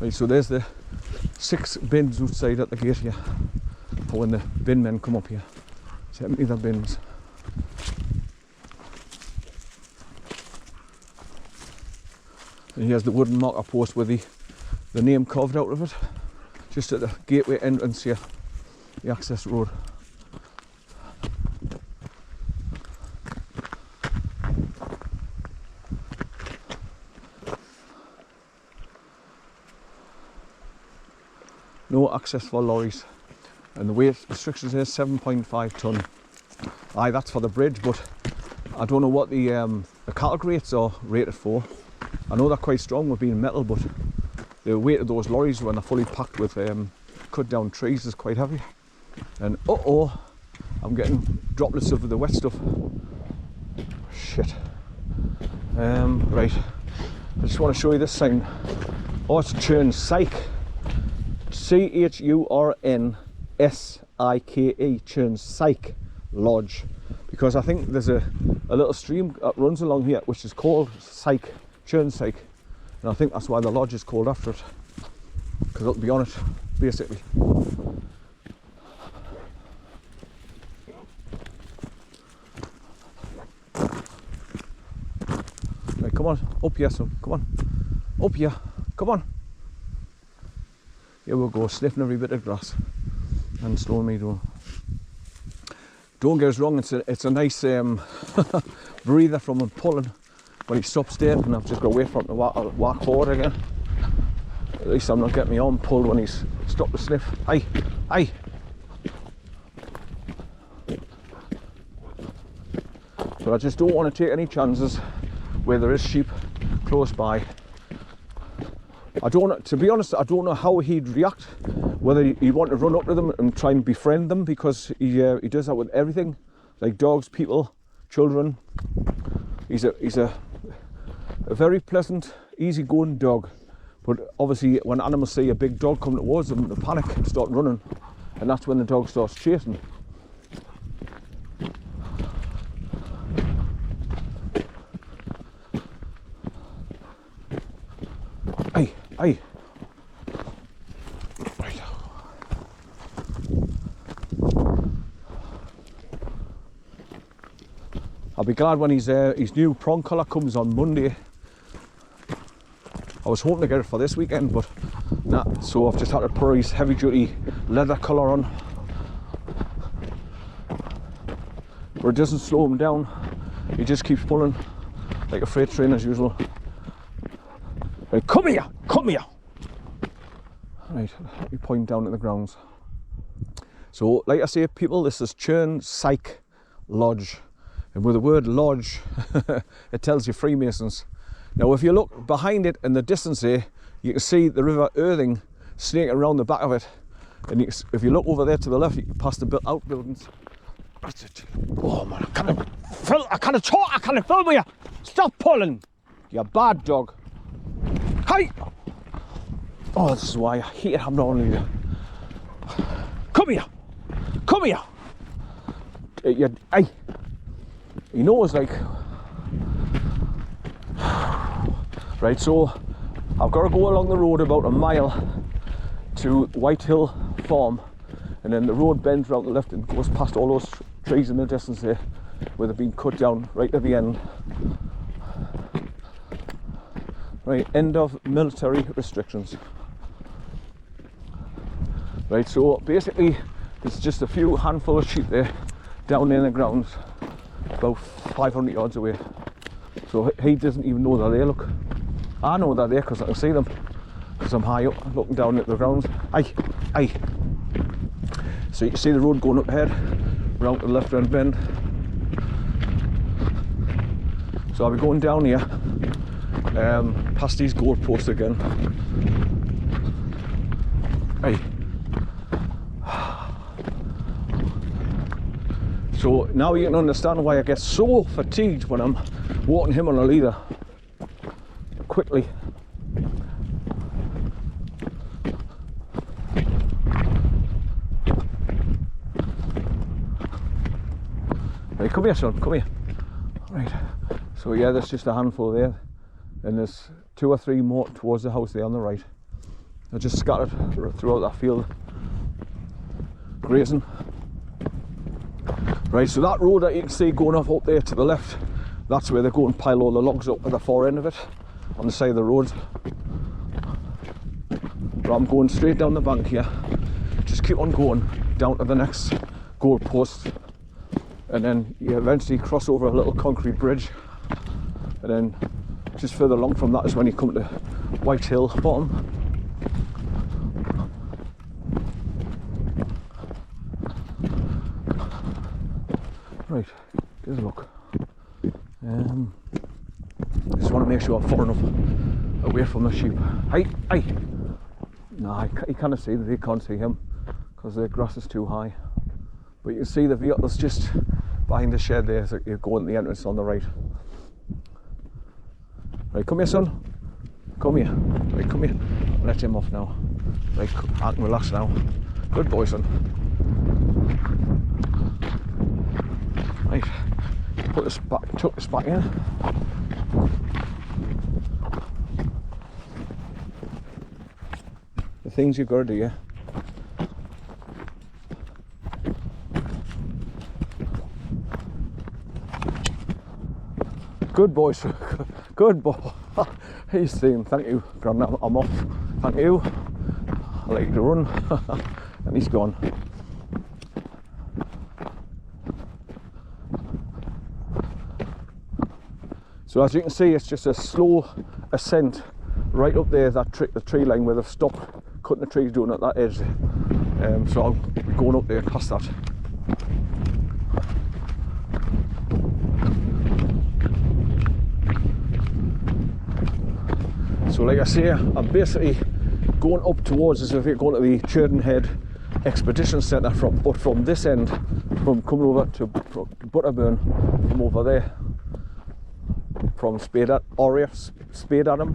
Right, so there's the 6 bins outside at the gate here for when the bin men come up here to empty their bins. And here's the wooden marker post with the name carved out of it, just at the gateway entrance here, the access road. No access for lorries, and the weight restrictions here is 7.5 tonne. Aye, that's for the bridge, but I don't know what the cattle grates are rated for. I know they're quite strong with being metal, but the weight of those lorries when they're fully packed with cut down trees is quite heavy. And I'm getting droplets of the wet stuff. Shit. Right, I just want to show you this sign. Oh, it's Churn Psych. CHURNSIKE, Churn Psych Lodge, because I think there's a little stream that runs along here which is called Psych, Churn Psych, and I think that's why the lodge is called after it, because it'll be on it basically. Right, come on, up here son, come on, up here, come on. Here we'll go, sniffing every bit of grass and slowing me down. Don't get us wrong, it's a nice breather from him pulling when he stops dead, and I've just got to wait for him to walk forward again. At least I'm not getting my arm pulled when he's stopped to sniff. Aye, aye. But I just don't want to take any chances where there is sheep close by. To be honest, I don't know how he'd react, whether he'd want to run up to them and try and befriend them, because he does that with everything, like dogs, people, children. He's a very pleasant, easygoing dog, but obviously when animals see a big dog come towards them, they panic and start running, and that's when the dog starts chasing. Aye, aye. Right. I'll be glad when his new prong collar comes on Monday. I was hoping to get it for this weekend, but nah, so I've just had to put his heavy duty leather collar on. But it doesn't slow him down, he just keeps pulling like a freight train as usual. Right, come here, come here. Right, let me point down at the grounds. So, like I say, people, this is Churn Psych Lodge, and with the word lodge, it tells you Freemasons. Now, if you look behind it in the distance there, you can see the River Irthing snaking around the back of it, and if you look over there to the left, you can pass the outbuildings. Oh man, I can't talk, I can't film you. Stop pulling, you bad dog. Hi! Oh, this is why I hate having on you. Come here! Come here! Aye! He knows, like. Right, so I've got to go along the road about a mile to Whitehill Farm, and then the road bends round the left and goes past all those trees in the distance there where they've been cut down right at the end. Right, end of military restrictions. Right, so basically there's just a few handful of sheep there down there in the grounds about 500 yards away. So he doesn't even know they're there. Look, I know they're there because I can see them, because I'm high up looking down at the grounds. Aye, aye. So you can see the road going up ahead, round to the left hand bend. So I'll be going down here, past these goalposts again. Hey. So now you can understand why I get so fatigued when I'm walking him on a leader. Quickly. Right, come here son, come here. Right, so yeah, there's just a handful there, and there's 2 or 3 more towards the house there on the right. They're just scattered throughout that field, grazing. Right, so that road that you can see going off up there to the left, that's where they go and pile all the logs up at the far end of it, on the side of the road. But I'm going straight down the bank here, just keep on going down to the next goal post, and then you eventually cross over a little concrete bridge, and then just further along from that is when you come to Whitehill Farm. Right, here's a look. Just want to make sure I'm far enough away from the sheep. Hey! No, you can't see that. They can't see him because the grass is too high. But you can see the vehicle's just behind the shed there, so you're going to the entrance on the right. Right, come here, son. Come here. Right, come here. Let him off now. Right, I can relax now. Good boy, son. Right, put this back, tuck this back in. The things you've got to do, yeah. Good boy, sir. Good boy. He's saying, thank you, Grandad, I'm off. Thank you. I like to run. And he's gone. So as you can see, it's just a slow ascent right up there, that the tree line where they've stopped cutting the trees down at that edge. So I'll be going up there past that. So like I say, I'm basically going up towards as if you're going to the Chirdon Head Expedition Centre but from this end, from coming over to Butterburn, from over there, from Spade Adam.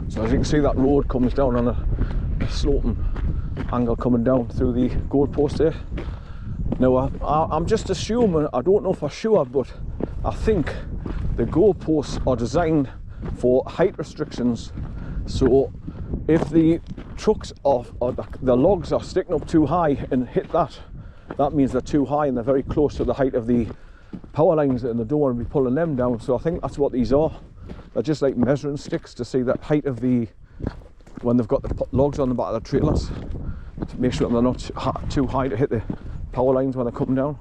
So as you can see, that road comes down on a sloping angle coming down through the goalpost there. Now I'm just assuming, I don't know for sure, but I think the goalposts are designed for height restrictions. So if the trucks or the logs are sticking up too high and hit that means they're too high and they're very close to the height of the power lines, and they don't want to be pulling them down. So I think that's what these are. They're just like measuring sticks to see the height of when they've got the logs on the back of the trailers, to make sure they're not too high to hit the power lines when they're coming down.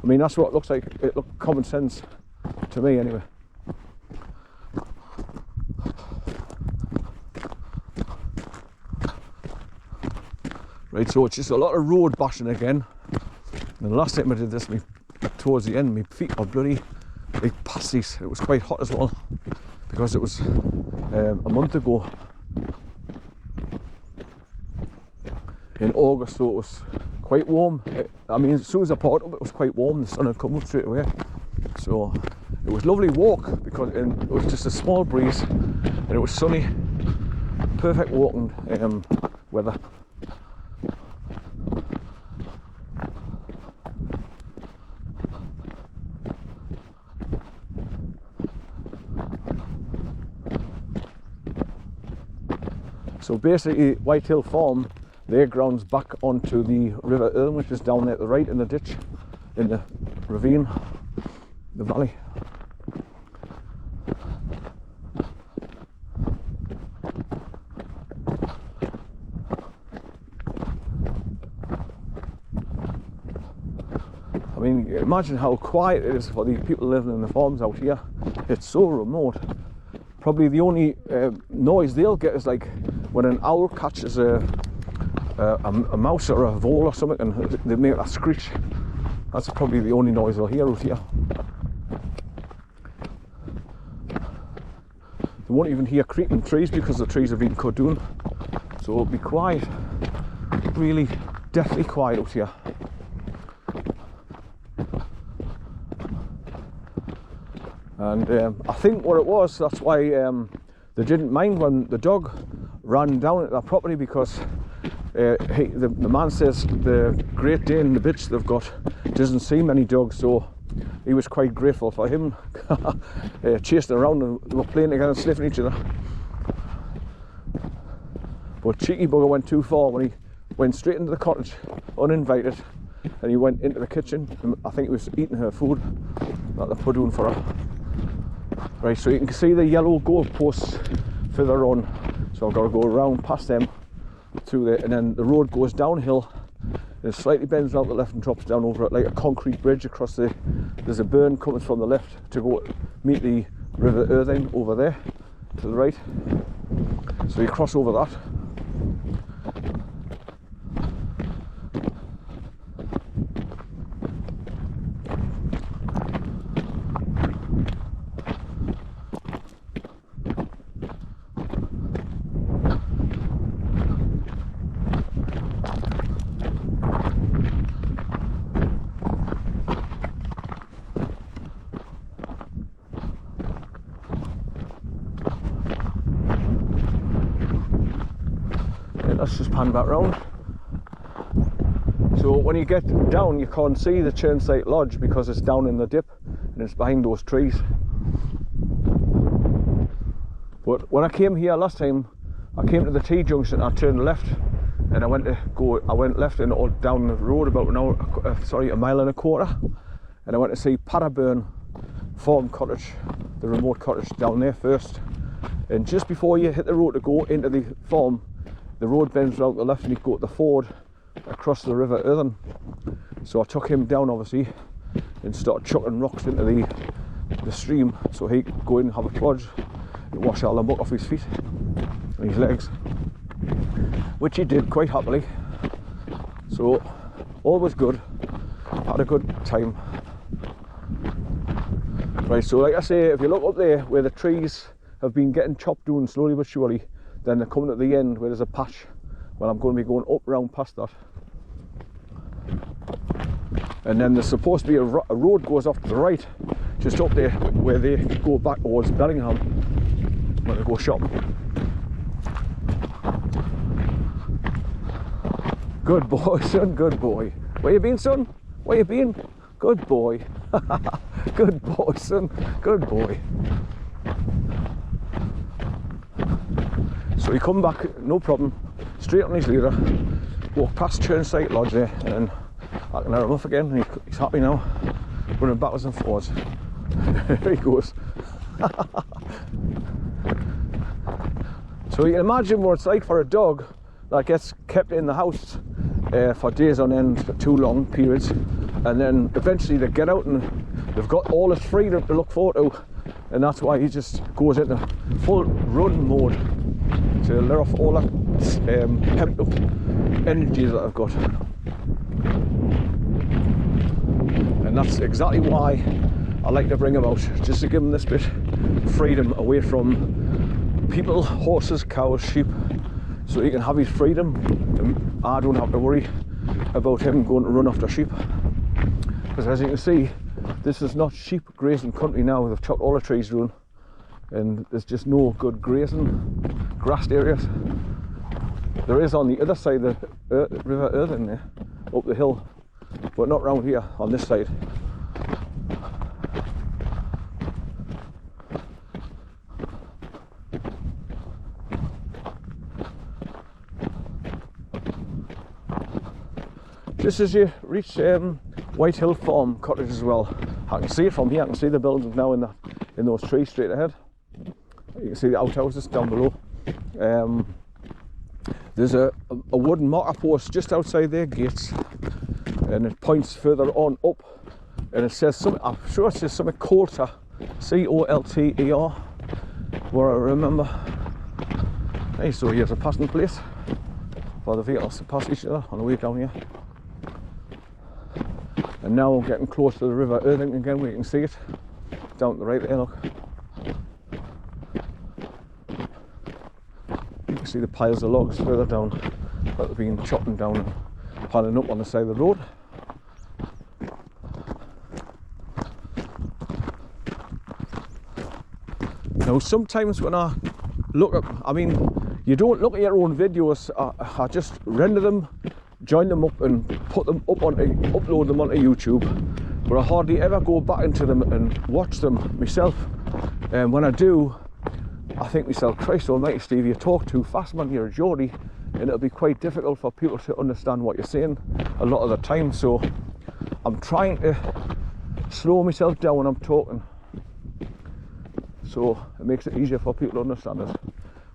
I mean, that's what it looks like. It looks common sense to me anyway. Right, so it's just a lot of road bashing again. And the last time I did this, towards the end, my feet are bloody like pasties. It was quite hot as well, because it was a month ago in August, so it was quite warm. I mean, as soon as I parked up, it was quite warm. The sun had come up straight away, so it was a lovely walk because it was just a small breeze and it was sunny, perfect walking weather. So basically, Whitehill Farm, their ground's back onto the River Irthing, which is down there to the right in the ditch, in the ravine, the valley. I mean, imagine how quiet it is for the people living in the farms out here. It's so remote. Probably the only noise they'll get is like when an owl catches a mouse or a vole or something, and they make that screech. That's probably the only noise they'll hear out here. They won't even hear creaking trees because the trees have been cut down. So it'll be quiet, really deathly quiet out here. And I think what it was, that's why they didn't mind when the dog ran down at that property, because The man says the Great Dane, the bitch they've got, doesn't see many dogs, so he was quite grateful for him chasing around, and they were playing together and sniffing each other. But cheeky bugger went too far when he went straight into the cottage uninvited, and he went into the kitchen, and I think he was eating her food that they put down for her. Right, so you can see the yellow goalposts further on, so I've got to go around past them through there, and then the road goes downhill and it slightly bends out the left and drops down over it like a concrete bridge across the, there's a burn coming from the left to go meet the River Irthing over there to the right, so you cross over that. Let's just pan back round. So when you get down, you can't see the Chirnside Lodge because it's down in the dip and it's behind those trees. But when I came here last time, I came to the T-junction, I turned left and I went left and down the road about an hour, a mile and a quarter, and I went to see Burn Farm Cottage, the remote cottage down there first. And just before you hit the road to go into the farm, the road bends out the left and you go to the ford across the River Irthing. So I took him down obviously and started chucking rocks into the stream so he could go in and have a plodge and wash all the muck off his feet and his legs, which he did quite happily. So all was good, had a good time. Right, so like I say, if you look up there where the trees have been getting chopped down slowly but surely, then they're coming at the end where there's a patch. Well, I'm going to be going up round past that, and then there's supposed to be a road goes off to the right, just up there where they go back towards Bellingham when they go shopping. Good boy, son, good boy. Where you been, son? Where you been? Good boy. Good boy, son, good boy. So he come back, no problem, straight on his leader, walk past Chirnside Lodge there, and then I can let him off again, and he's happy now, running backwards and forwards. There he goes. So you can imagine what it's like for a dog that gets kept in the house for days on end, for too long periods, and then eventually they get out and they've got all this freedom to look forward to, and that's why he just goes into full run mode to let off all that pent up energy that I've got. And that's exactly why I like to bring him out, just to give him this bit of freedom away from people, horses, cows, sheep, so he can have his freedom and I don't have to worry about him going to run after sheep. Because as you can see, this is not sheep grazing country now. They've chopped all the trees down and there's just no good grazing grassed areas. There is on the other side of the River Irthing there, up the hill, but not round here on this side. Just as you reach Whitehill Farm Cottage as well, I can see it from here. I can see the buildings now in those trees straight ahead. You can see the outhouses down below. There's a wooden marker post just outside their gates, and it points further on up, and it says something, I'm sure it says something Coulter, C-O-L-T-E-R, where I remember. Hey, so here's a passing place for the vehicles to pass each other on the way down here. And now we're getting close to the River Irthing again, where you can see it down to the right there, look. You can see the piles of logs further down that have been chopping down and piling up on the side of the road. Now sometimes when I look up, I mean, you don't look at your own videos. I just render them, join them up and put them up upload them onto YouTube, but I hardly ever go back into them and watch them myself. And when I do, I think myself, Christ almighty, Steve, you talk too fast, man, you're a Geordie, and it'll be quite difficult for people to understand what you're saying a lot of the time. So I'm trying to slow myself down when I'm talking, so it makes it easier for people to understand it.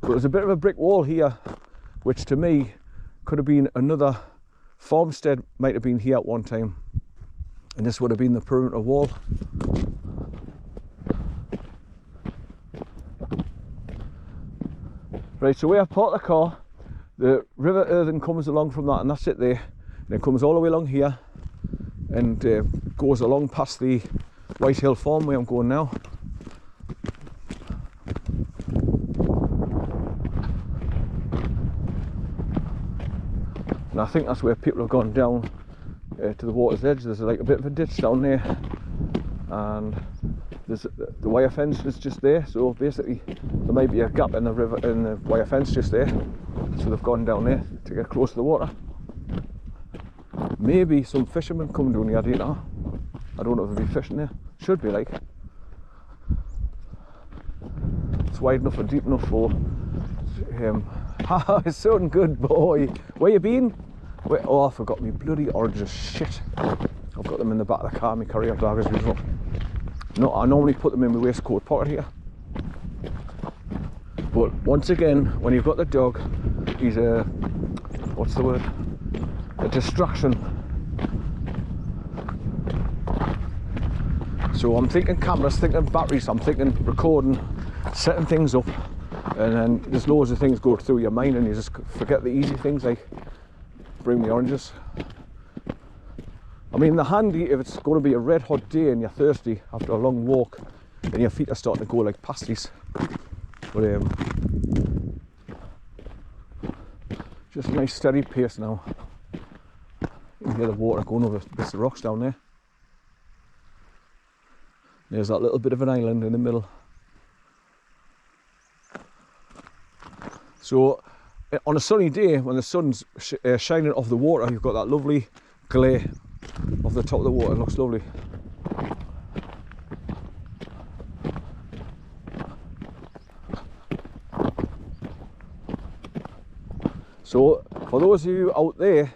But there's a bit of a brick wall here, which to me could have been another farmstead, might have been here at one time, and this would have been the perimeter wall. Right, so where I've parked the car, the River Irthing comes along from that, and that's it there, and it comes all the way along here and goes along past the Whitehill Farm where I'm going now. And I think that's where people have gone down to the water's edge. There's like a bit of a ditch down there, and there's the wire fence is just there, so basically there might be a gap in the river, in the wire fence just there, so they've gone down there to get close to the water. Maybe some fishermen come down here, I don't know. I don't know if there'll be fishing there. Should be, like. It's wide enough and deep enough for it's so good, boy. Where you been? Oh, I forgot me bloody oranges. Shit. I've got them in the back of the car, my carrier bag as usual. No, I normally put them in my waistcoat pocket here. But once again, when you've got the dog, he's a, what's the word? A distraction. So I'm thinking cameras, thinking batteries, I'm thinking recording, setting things up, and then there's loads of things go through your mind and you just forget the easy things like bring the oranges. I mean, they're handy if it's going to be a red hot day and you're thirsty after a long walk and your feet are starting to go like pasties. But just a nice steady pace now. You can hear the water going over bits of rocks down there. There's that little bit of an island in the middle. So on a sunny day, when the sun's shining off the water, you've got that lovely glare off the top of the water. It looks lovely. So for those of you out there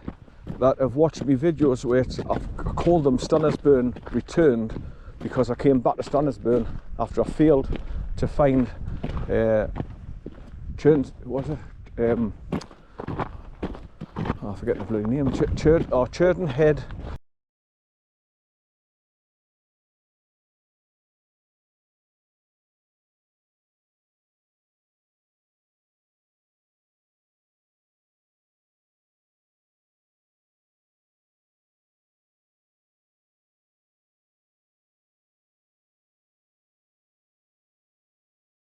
that have watched my videos where I've called them Standards Burn Returned, because I came back to Standards Burn after I failed to find I forget the bloody name, CHIRDON Head